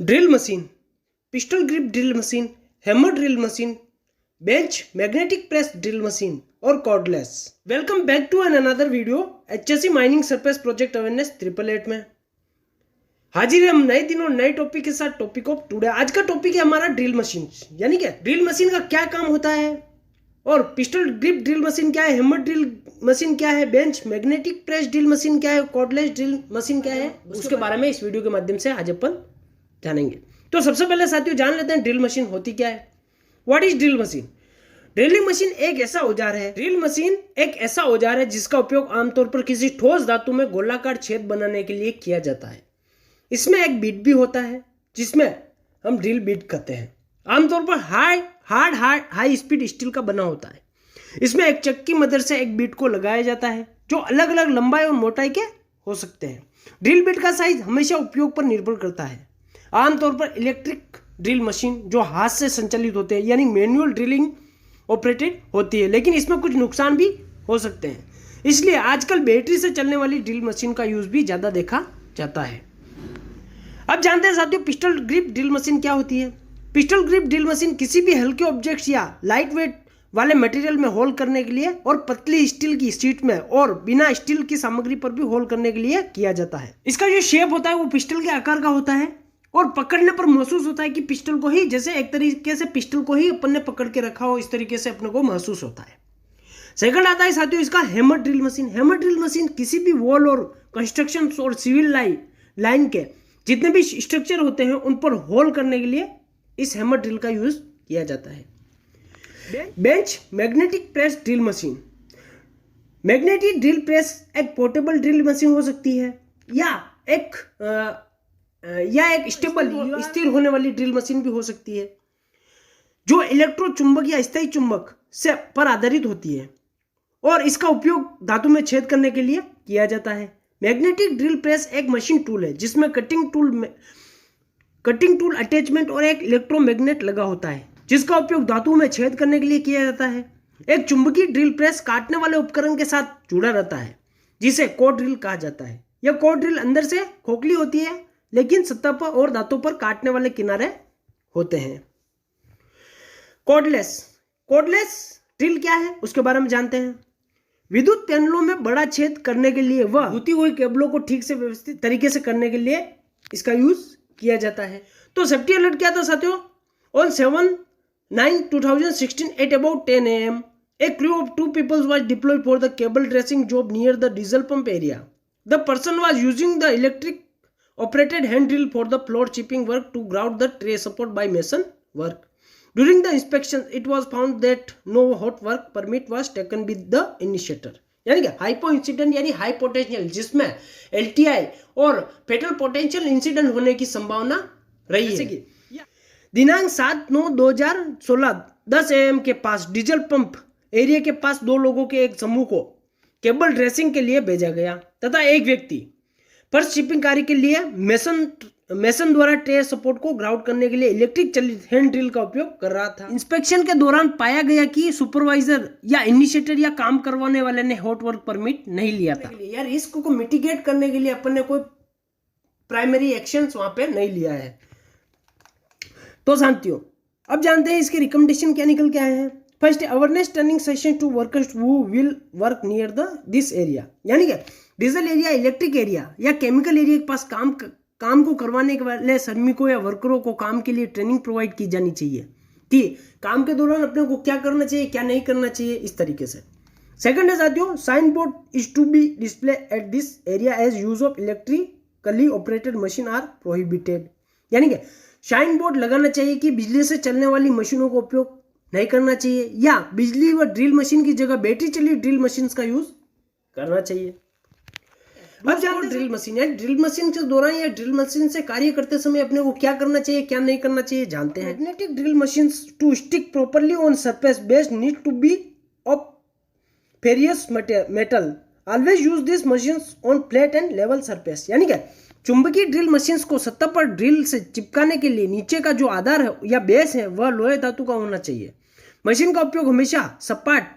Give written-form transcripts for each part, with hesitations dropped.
Drill machine, pistol grip drill machine, hammer drill machine, bench magnetic press drill machine और cordless. Welcome back to an another video HSC mining surface project awareness 888 में हाजिर है हम नए दिन और नए टॉपिक के साथ। टॉपिक ऑफ टुडे, आज का टॉपिक है हमारा ड्रिल मशीन, यानी क्या ड्रिल मशीन का क्या काम होता है और पिस्टल ग्रिप ड्रिल मशीन क्या है, हैमर ड्रिल मशीन क्या है, bench magnetic press drill machine क्या है, कॉर्डलेस ड्रिल मशीन क्या है, उसके बारे में इस वीडियो के माध्यम से आज अपन जानेंगे। तो सबसे पहले साथियों जान लेते हैं ड्रिल मशीन होती क्या है। What is drill machine? Drilling machine एक ऐसा औजार है, ड्रिल मशीन एक ऐसा औजार है जिसका उपयोग आमतौर पर किसी ठोस धातु में गोलाकार छेद बनाने के लिए किया जाता है। इसमें एक बीट भी होता है जिसमें हम ड्रिल बीट कहते हैं। आमतौर पर हाई स्पीड स्टील का बना होता है। इसमें एक चक की मदद से एक बीट को लगाया जाता है जो अलग अलग लंबाई और मोटाई के हो सकते हैं। ड्रिल बीट का साइज हमेशा उपयोग पर निर्भर करता है। आमतौर पर इलेक्ट्रिक ड्रिल मशीन जो हाथ से संचालित होते हैं यानी मैनुअल ड्रिलिंग ऑपरेटेड होती है, लेकिन इसमें कुछ नुकसान भी हो सकते हैं। इसलिए आजकल बैटरी से चलने वाली ड्रिल मशीन का यूज भी ज़्यादा देखा जाता है। अब जानते हैं साथियों पिस्टल ग्रिप ड्रिल मशीन क्या होती है। पिस्टल ग्रिप ड्रिल मशीन किसी भी हल्के ऑब्जेक्ट्स या लाइट वेट वाले मटेरियल में होल करने के लिए और पतली स्टील की शीट में और बिना स्टील की सामग्री पर भी होल करने के लिए किया जाता है। इसका जो शेप होता है वो पिस्टल के आकार का होता है और पकड़ने पर महसूस होता है कि पिस्टल को ही, जैसे एक तरीके से पिस्टल को ही अपन ने पकड़ के रखा हो, इस तरीके से अपने को महसूस होता है। सेकंड आता है साथियों इसका hammer drill machine. Hammer drill machine किसी भी वॉल और कंस्ट्रक्शन और सिविल लाइन के जितने भी स्ट्रक्चर होते हैं उन पर होल करने के लिए इस हैमर ड्रिल का यूज किया जाता है। Bench magnetic press drill machine. Magnetic drill press एक पोर्टेबल ड्रिल मशीन हो सकती है या एक स्टेबल स्थिर होने वाली ड्रिल मशीन भी हो सकती है जो इलेक्ट्रो चुंबक या स्थायी चुंबक से पर आधारित होती है और इसका उपयोग धातु में छेद करने के लिए किया जाता है। मैग्नेटिक ड्रिल प्रेस एक मशीन टूल है जिसमें कटिंग टूल अटैचमेंट और एक इलेक्ट्रोमैग्नेट लगा होता है जिसका उपयोग धातु में छेद करने के लिए किया जाता है। एक चुंबकीय ड्रिल प्रेस काटने वाले उपकरण के साथ जुड़ा रहता है जिसे कोर ड्रिल कहा जाता है। यह कोर ड्रिल अंदर से खोखली होती है लेकिन सतह पर और दांतों पर काटने वाले किनारे होते हैं। कॉर्डलेस ड्रिल क्या है उसके बारे में जानते हैं। विद्युत पैनलों में बड़ा छेद करने के लिए वह गुथी हुई केबलों को ठीक से व्यवस्थित तरीके से करने के लिए इसका यूज किया जाता है। तो सेफ्टी अलर्ट क्या था साथियों? On 7/9/2016 at about 10 AM a crew of 2 people was deployed for the cable dressing job near the diesel pump area. The person was using the electric operated hand drill for the floor chipping work to grout the tray support by mason work. During the inspection it was found that no hot work permit was taken with the initiator. यानी कि hypo incident यानी high potential, जिसमें LTI और फेटल potential incident होने की संभावना रही है। दिनांक 7/9/2016 10 AM के पास डीजल पंप एरिया के पास 2 लोगों के एक समूह को केबल ड्रेसिंग के लिए भेजा गया तथा एक व्यक्ति फर्श शिपिंग कार्य के लिए मेसन द्वारा ट्रे सपोर्ट को ग्राउंड करने के लिए इलेक्ट्रिक चलित हैंड ड्रिल का उपयोग कर रहा था। इंस्पेक्शन के दौरान पाया गया कि सुपरवाइजर या इनिशिएटर या काम करवाने वाले ने हॉट वर्क परमिट नहीं लिया था। यार रिस्क को मिटिगेट करने के लिए अपन ने कोई प्राइमरी एक्शंस वहां पे नहीं लिया है। तो साथियों अब जानते हैं इसके रिकमेंडेशन क्या निकल के आए हैं। First, awareness training session to workers who will work near this area, यानी कि डीजल एरिया, इलेक्ट्रिक एरिया या केमिकल एरिया के पास काम को करवाने के वाले श्रमिकों या वर्करों को काम के लिए ट्रेनिंग प्रोवाइड की जानी चाहिए कि काम के दौरान अपने को क्या करना चाहिए क्या नहीं करना चाहिए, इस तरीके से। सेकंड है साथियों, sign board is to be display at this area as use of electrically operated machine are prohibited, यानी कि साइन बोर्ड लगाना चाहिए कि बिजली से चलने वाली मशीनों का उपयोग नहीं करना चाहिए या बिजली व ड्रिल मशीन की जगह बैटरी चली ड्रिल मशीन का यूज करना चाहिए। अब जानते हैं ड्रिल मशीन, यानी ड्रिल मशीन के दौरान या ड्रिल मशीन से कार्य करते समय अपने को क्या करना चाहिए क्या नहीं करना चाहिए जानते हैं। Magnetic drill machine to stick properly on surface base need to be of ferrous metal. Always use this machines on flat and level surface, यानी क्या चुंबकीय ड्रिल मशीन्स को सतह पर ड्रिल से चिपकाने के लिए नीचे का जो आधार है या बेस है वह लोहे धातु का होना चाहिए। मशीन का उपयोग हमेशा सपाट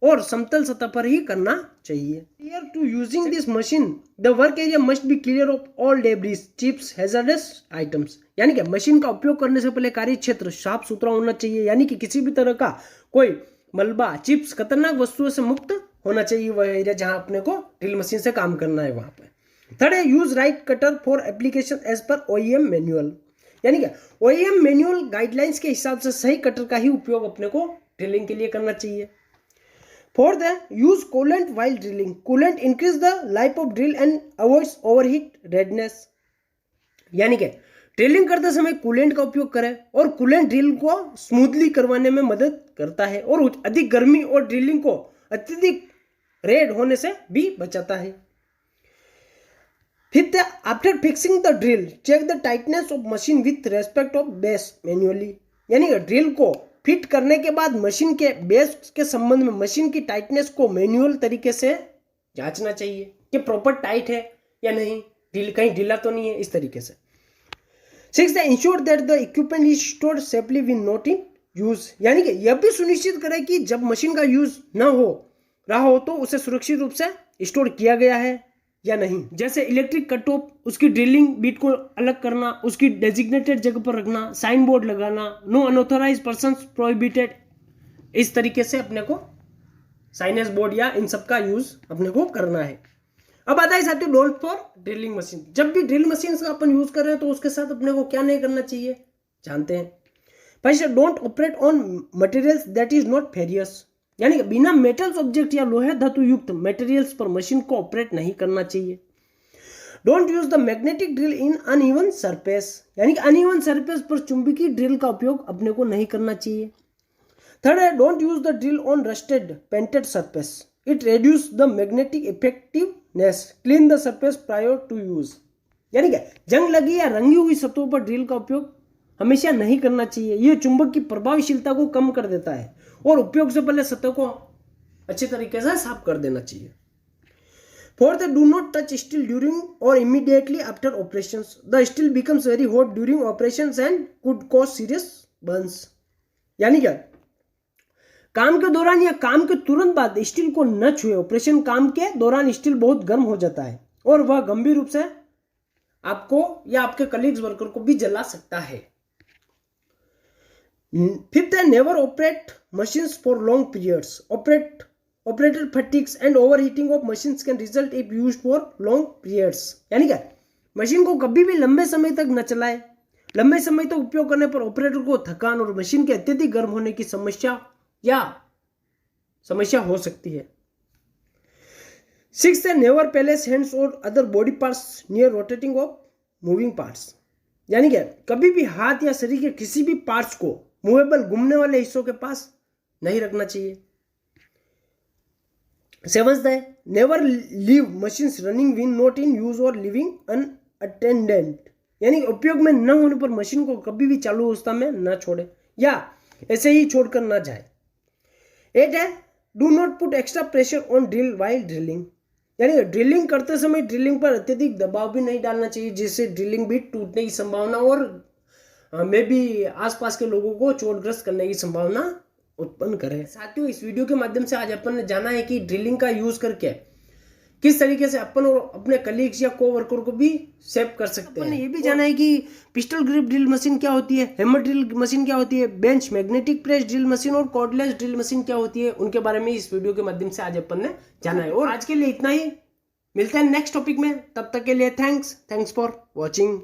और समतल सतह पर ही करना चाहिए। Prior to using this machine, the work area must be clear of all debris, chips, hazardous items. यानी कि मशीन का उपयोग करने से पहले कार्य क्षेत्र साफ सुथरा होना चाहिए, यानी कि किसी भी तरह का कोई मलबा, चिप्स, खतरनाक वस्तुओं से मुक्त होना चाहिए वह एरिया जहां अपने को ड्रिल मशीन से काम करना है वहां पे। थर्ड है use right cutter for application as per OEM manual, यानी कि OEM मैनुअल गाइडलाइंस के हिसाब से सही कटर का ही उपयोग अपने को ड्रिलिंग के लिए करना चाहिए। फोर्थ है use coolant while drilling, coolant increase the life of drill and avoids overheat redness, यानी कि ड्रिलिंग करते समय कूलेंट का उपयोग करें और कूलेंट ड्रिल को स्मूथली करवाने में मदद करता है और अधिक गर्मी और ड्रिलिंग को अत्यधिक रेड होने से भी बचाता है। फिफ्थ है after fixing the drill check the tightness of machine with respect of base manually, यानी कि ड्रिल को फिट करने के बाद मशीन के बेस के संबंध में मशीन की टाइटनेस को मैन्युअल तरीके से जांचना चाहिए कि प्रॉपर टाइट है या नहीं, ढील कहीं ढीला तो नहीं है, इस तरीके से। सिक्स्थ है ensure that the equipment is stored safely when not in use, यानी कि यह भी सुनिश्चित करें कि जब मशीन का यूज न हो रहा हो तो उसे सुरक्षित रूप से स्टोर किया गया है या नहीं, जैसे इलेक्ट्रिक कट ऑफ, उसकी ड्रिलिंग बीट को अलग करना, उसकी डेजिग्नेटेड जगह पर रखना, साइन बोर्ड लगाना, नो अनऑथराइज पर्सन्स प्रोहिबिटेड, इस तरीके से अपने को साइनेज बोर्ड या इन सब का यूज अपने को करना है। अब आता है साथियों डोंट फॉर ड्रिलिंग मशीन, जब भी ड्रिल मशीन का अपन यूज कर रहे हैं तो उसके साथ अपने को क्या नहीं करना चाहिए जानते हैं। First don't operate on materials that is not furious, यानी कि बिना मेटल्स ऑब्जेक्ट या लोहे धातु युक्त मटेरियल्स पर मशीन को ऑपरेट नहीं करना चाहिए। Don't use the magnetic drill in uneven surface, यानी कि अनइवन सरफेस पर चुंबकीय ड्रिल का उपयोग अपने को नहीं करना चाहिए। थर्ड है don't use the drill on rusted painted surface, it reduce the magnetic effectiveness, clean the surface prior to use, यानी कि जंग लगी या रंगी हुई सतहों पर ड्रिल का उपयोग हमेशा नहीं करना चाहिए, यह चुंबक की प्रभावशीलता को कम कर देता है और उपयोग से पहले सतह को अच्छे तरीके से साफ कर देना चाहिए। फोर्थ है do not touch steel during और immediately after operations, the steel becomes very hot during operations and could cause serious burns, यानी क्या काम के दौरान या काम के तुरंत बाद स्टील को न छुए, ऑपरेशन काम के दौरान स्टील बहुत गर्म हो जाता है और वह गंभीर रूप से आपको या आपके कलीग्स वर्कर को भी जला सकता है। फिफ्थ है never operate machines for long periods, operator fatigues and overheating of machines can result if used for long periods, यानी क्या मशीन को कभी भी लंबे समय तक न चलाए, लंबे समय तक उपयोग करने पर ऑपरेटर को थकान और मशीन के अत्यधिक गर्म होने की समस्या हो सकती है। सिक्स्थ है नेवर प्लेस हैंड्स और other body parts near rotating of moving parts, यानी क्या कभी भी हाथ या शरीर के किसी भी पार्ट्स को मूवेबल घूमने वाले हिस्सों के पास नहीं रखना चाहिए। सेवंथ है never leave machines running when not in use और लिविंग अनअटेंडेड, यानी उपयोग में न होने पर मशीन को कभी भी चालू अवस्था में न छोड़े या ऐसे ही छोड़कर न जाए। 8 है do not put extra pressure on drill while drilling, यानी ड्रिलिंग करते समय ड्रिलिंग पर अत्यधिक दबाव भी नहीं डालना चाहिए जिससे ड्रिलिंग बीट टूटने की संभावना और में भी आसपास के लोगों को चोटग्रस्त करने की संभावना उत्पन्न करे। साथियों इस वीडियो के माध्यम से आज अपन ने जाना है कि ड्रिलिंग का यूज करके किस तरीके से अपन और अपने कलीग्स या कोवर्कर को भी सेव कर सकते हैं। ये भी जाना है कि पिस्टल ग्रिप ड्रिल मशीन क्या होती है, हैमर ड्रिल मशीन क्या होती है, bench magnetic press drill machine और कॉर्डलेस ड्रिल मशीन क्या होती है, उनके बारे में इस वीडियो के माध्यम से आज अपन ने जाना है। और आज के लिए इतना ही, मिलते हैं नेक्स्ट टॉपिक में, तब तक के लिए थैंक्स फॉर वॉचिंग।